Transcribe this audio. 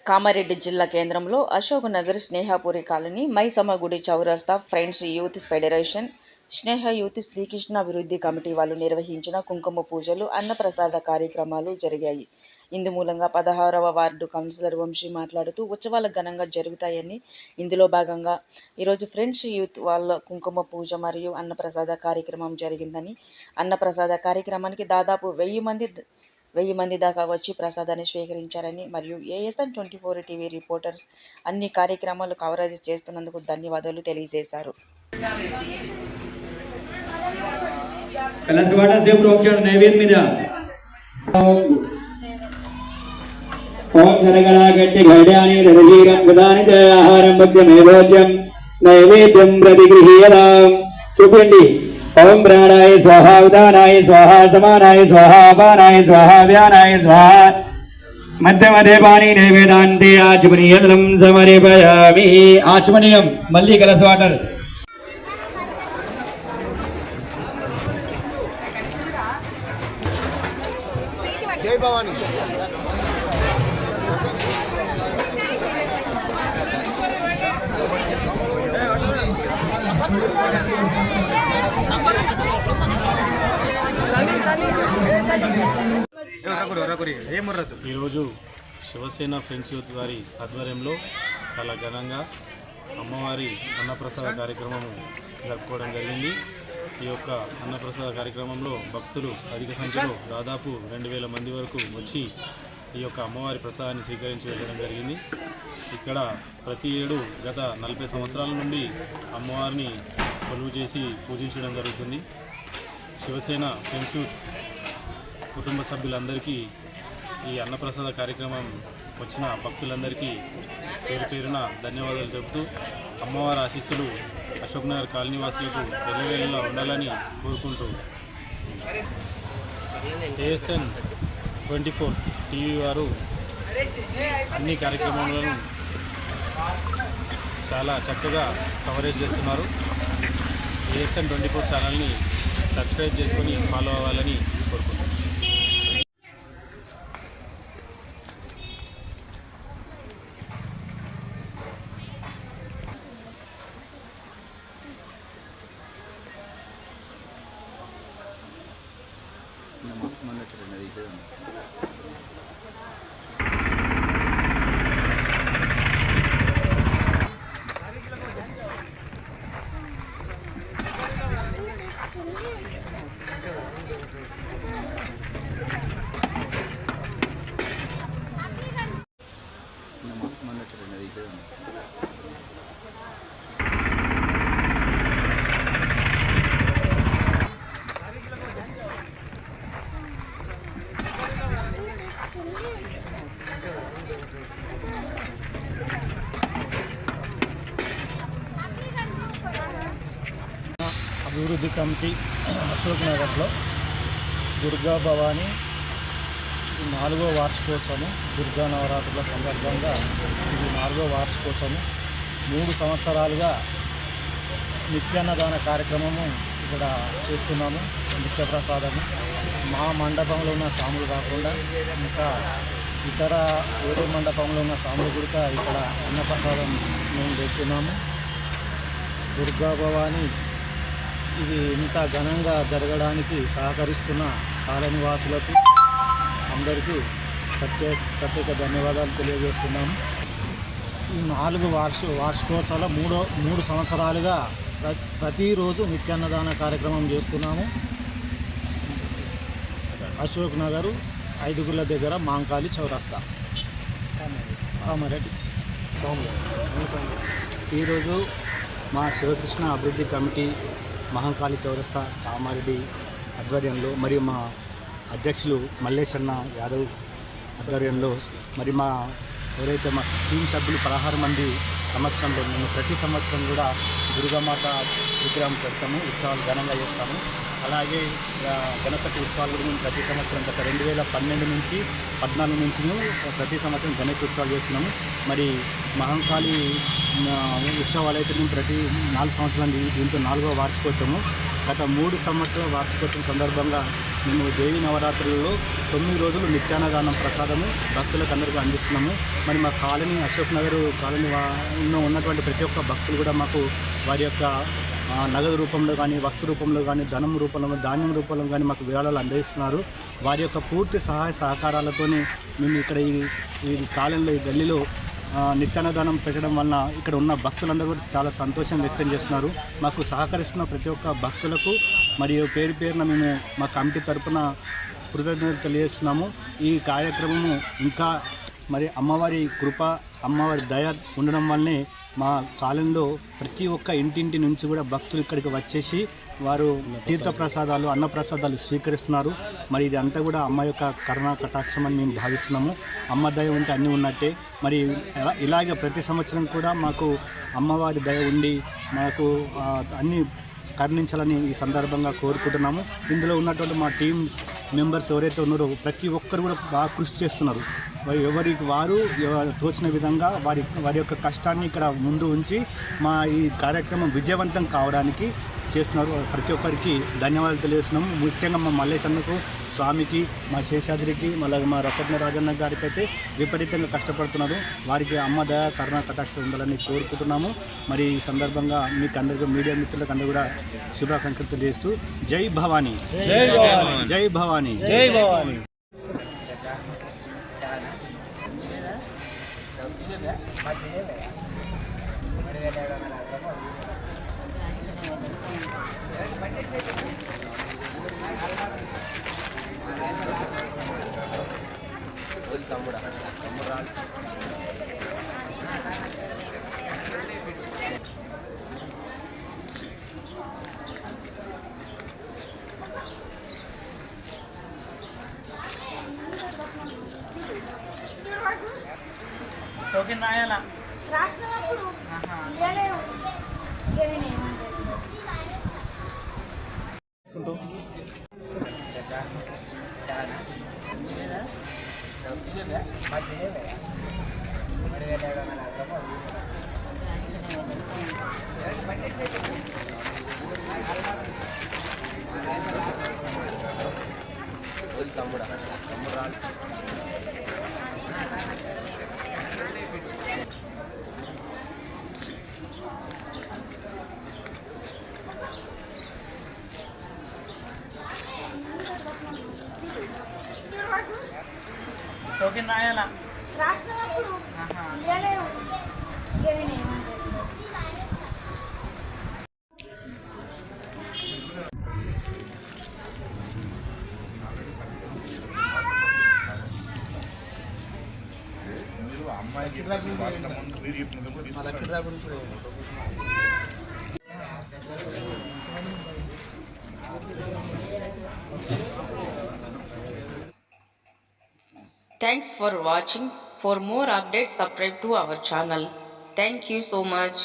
కామారెడ్డి జిల్లా కేంద్రంలో అశోక్ నగర్ స్నేహపురి కాలనీ మైసమ్మ గుడి చౌరస్తా ఫ్రెండ్స్ యూత్ ఫెడరేషన్ స్నేహ యూత్ శ్రీకృష్ణ అభివృద్ధి కమిటీ వాళ్ళు నిర్వహించిన కుంకుమ పూజలు అన్నప్రసాద కార్యక్రమాలు జరిగాయి. ఇందు మూలంగా 16వ వార్డు కౌన్సిలర్ వంశీ మాట్లాడుతూ ఉత్సవాలు ఘనంగా జరుగుతాయని, ఇందులో భాగంగా ఈరోజు ఫ్రెండ్స్ యూత్ వాళ్ళ కుంకుమ పూజ మరియు అన్నప్రసాద కార్యక్రమం జరిగిందని, అన్నప్రసాద కార్యక్రమానికి దాదాపు 1000 మంది దాకా వచ్చి ప్రసాదాన్ని స్వీకరించారని మరియు ఏఎస్ఎన్ 24 టీవీ రిపోర్టర్స్ అన్ని కార్యక్రమాలు కవరేజ్ చేస్తున్నందుకు ధన్యవాదాలు తెలియజేశారు. చూపండి. ओम प्राणाय स्वाहा उदानाय स्वाहा समानाय स्वाहा अपानाय स्वाहा व्यानाय स्वाहा मध्य मध्य पानी नैवेदान्ते आचमनीयं समर्पयामि. आचमनीयं मल्ली कलश वाटर. जय भवानी. ఈరోజు శివసేన ఫ్రెండ్స్ యూత్ వారి ఆధ్వర్యంలో చాలా ఘనంగా అమ్మవారి అన్నప్రసాద కార్యక్రమం జరుపుకోవడం జరిగింది. ఈ యొక్క అన్నప్రసాద కార్యక్రమంలో భక్తులు అధిక సంఖ్యలో దాదాపు 2000 మంది వరకు వచ్చి ఈ యొక్క అమ్మవారి ప్రసాదాన్ని స్వీకరించి వెళ్ళడం జరిగింది. ఇక్కడ ప్రతి ఏడు గత 40 సంవత్సరాల నుండి అమ్మవారిని కొలువు చేసి పూజించడం జరుగుతుంది. శివసేన ఫ్రెండ్స్ యూత్ కుటుంబ సభ్యులందరికీ ఈ అన్నప్రసాద కార్యక్రమం వచ్చిన భక్తులందరికీ పేరు పేరున ధన్యవాదాలు చెబుతూ అమ్మవారి ఆశీస్సులు అశోక్ నగర్ కాలనీవాసులకు వెల్లవేళలా ఉండాలని కోరుకుంటూ ఏఎస్ఎన్ 24 టీవీ వారు అన్ని కార్యక్రమాలను చాలా చక్కగా కవరేజ్ చేస్తున్నారు. ఏఎస్ఎన్ 24 ఛానల్ని సబ్స్క్రైబ్ చేసుకొని ఫాలో అవ్వాలని కోరుకుంటున్నాను. అభివృద్ధి కమిటీ అశోక్ నగర్లో దుర్గా భవానీ 4వ వార్షికోత్సవం, దుర్గా నవరాత్రుల సందర్భంగా ఇది 4వ వార్షికోత్సవం. 3 సంవత్సరాలుగా నిత్యాన్నదాన కార్యక్రమము ఇక్కడ చేస్తున్నాము. నిత్య ప్రసాదము మా మండపంలో ఉన్న సాములు కాకుండా ఇంకా ఇతర వేరే మండపంలో ఉన్న సాములు కూడా ఇక్కడ అన్నప్రసాదం మేము పెడుతున్నాము. దుర్గా భవానీ ఇది ఇంత ఘనంగా జరగడానికి సహకరిస్తున్న కాలనివాసులకు అందరికీ ప్రత్యేక ధన్యవాదాలు తెలియజేస్తున్నాము. ఈ 4 వార్షికోత్సవాల 3 సంవత్సరాలుగా ప్రతిరోజు నిత్యాన్నదాన కార్యక్రమం చేస్తున్నాము. అశోక్ నగరు 5 గుళ్ళ దగ్గర మాంకాళి చౌరస్తా కామారెడ్డి. ఈరోజు మా శివకృష్ణ అభివృద్ధి కమిటీ మహంకాళి చౌరస్తా కామారెడ్డి ఆధ్వర్యంలో మరియు మా అధ్యక్షులు మల్లేశన్న యాదవ్ ఆధ్వర్యంలో మరి మా ఎవరైతే మా టీం సభ్యులు 16 మంది సమక్షంలో మేము ప్రతి సంవత్సరం కూడా దుర్గామాత విగ్రహం పెడతాము, ఉత్సవాలు ఘనంగా చేస్తాము. అలాగే గణపతి ఉత్సవాలు కూడా మేము ప్రతి సంవత్సరం గత 2012 నుంచి 14 నుంచి ప్రతి సంవత్సరం గణేష్ ఉత్సవాలు చేస్తున్నాము. మరి మహంకాళి ఉత్సవాలు అయితే మేము ప్రతి 4 సంవత్సరాలు దీంతో 4వ వార్షికోత్సవము. గత 3 సంవత్సరాల వార్షికోత్సవం సందర్భంగా మేము దేవి నవరాత్రులలో 9 రోజులు నిత్యాన్నదానం ప్రసాదము భక్తులకు అందరికీ అందిస్తున్నాము. మరి మా కాలనీ అశోక్ నగర్ కాలనీలో ఉన్నటువంటి ప్రతి ఒక్క భక్తులు కూడా మాకు వారి యొక్క నగదు రూపంలో కానీ, వస్తు రూపంలో కానీ, ధనం రూపంలో, ధాన్యం రూపంలో కానీ మాకు విరాళాలు అందిస్తున్నారు. వారి యొక్క పూర్తి సహాయ సహకారాలతోనే మేము ఇక్కడ ఈ కాలనీలో, ఈ గల్లీలో నిత్యాన్నదానం పెట్టడం వలన ఇక్కడ ఉన్న భక్తులందరూ కూడా చాలా సంతోషం వ్యక్తం చేస్తున్నారు. మాకు సహకరిస్తున్న ప్రతి ఒక్క భక్తులకు మరియు పేరు పేరున మేము మా కమిటీ తరపున కృతజ్ఞతలు తెలియజేస్తున్నాము. ఈ కార్యక్రమము ఇంకా మరి అమ్మవారి కృప, అమ్మవారి దయ ఉండడం వల్లనే మా కాలంలో ప్రతి ఒక్క ఇంటింటి నుంచి కూడా భక్తులు ఇక్కడికి వచ్చేసి వారు తీర్థప్రసాదాలు, అన్నప్రసాదాలు స్వీకరిస్తున్నారు. మరి ఇది అంతా కూడా అమ్మ యొక్క కరుణా కటాక్షం అని మేము భావిస్తున్నాము. అమ్మ దయ ఉంటే అన్నీ ఉన్నట్టే. మరి ఇలాగే ప్రతి సంవత్సరం కూడా మాకు అమ్మవారి దయ ఉండి మాకు అన్ని కరుణించాలని ఈ సందర్భంగా కోరుకుంటున్నాము. ఇందులో ఉన్నటువంటి మా టీం మెంబర్స్ ఎవరైతే ఉన్నారో ప్రతి ఒక్కరు కూడా బాగా కృషి చేస్తున్నారు. ఎవరికి వారు తోచిన విధంగా వారి యొక్క కష్టాన్ని ఇక్కడ ముందు ఉంచి మా ఈ కార్యక్రమం విజయవంతం కావడానికి చేస్తున్నారు. ప్రతి ఒక్కరికి ధన్యవాదాలు తెలియజేస్తున్నాము. ముఖ్యంగా మా మల్లేశన్నకు, స్వామికి, మా శేషాద్రికి, మళ్ళీ మా రసజ్ఞ రాజన్న గారికి అయితే విపరీతంగా కష్టపడుతున్నారు. వారికి అమ్మ దయ, కరుణా కటాక్షం ఉండాలని కోరుకుంటున్నాము. మరి ఈ సందర్భంగా మీకు అందరికీ, మీడియా మిత్రులకు అందరూ కూడా శుభాకాంక్షలు తెలియజేస్తూ జై భవానీ, జై భవానీ, జై భవానీ. టోకెన్ రాయాలా? రాసినప్పుడు ఇవ్వలేవు. ఇక నేను ఏమంటాను? టోకెన్ రాయాలా? రాసినప్పుడు ఇవ్వలేవు. ఇక నేను ఏమంటాను? Thanks for watching. For more updates, subscribe to our channel. Thank you so much.